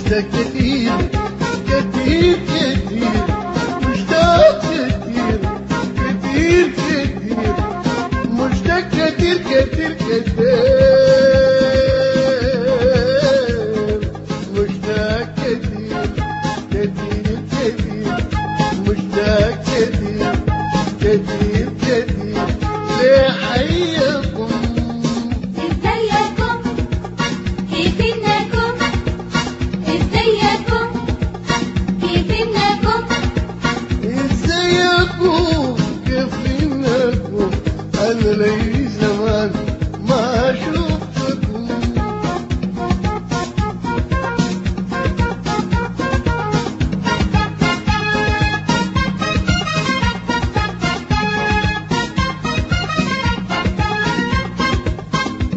مشتاق كتير كتير كتير، مشتاق كتير كتير كتير، مشتاق كتير كتير كتير، مشتاق كتير كتير كتير، مشتاق كتير كتير كتير لحيكم. ازيكم كيفنكم، ازيكم كيفنكم، ازيكم كيفنكم، انا لي زمان ما شفتكم.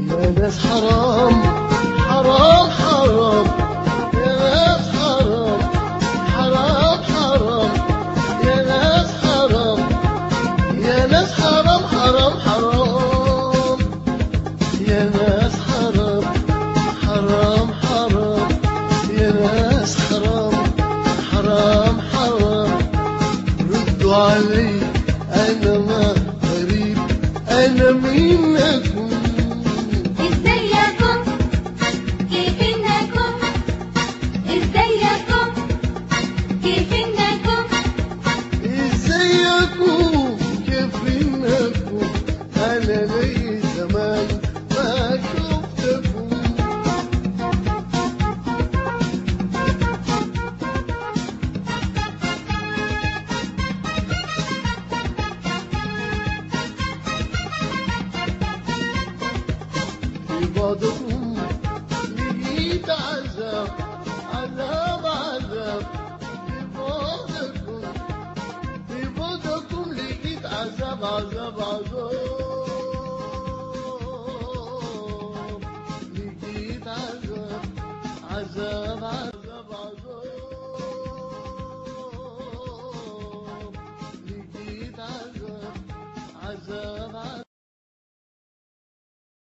يا ناس حرام حرام حرام، يا ناس حرام حرام حرام، يا ناس حرام، يا ناس حرام حرام حرام، يا ناس حرام حرام حرام، يا ناس حرام حرام حرام، ردوا علي انا ما غريب، انا منكم. ازيكم كيفنكم، ازيكم كيفنكم، ازيكم كيفنكم، انا لي زمان ما شفتكم. في بعضكم لقيت عذاب عذاب عذاب، في بعضكم في بعضكم لقيت عذاب عذاب عذاب، لقيت عذاب عذاب عذاب عذاب.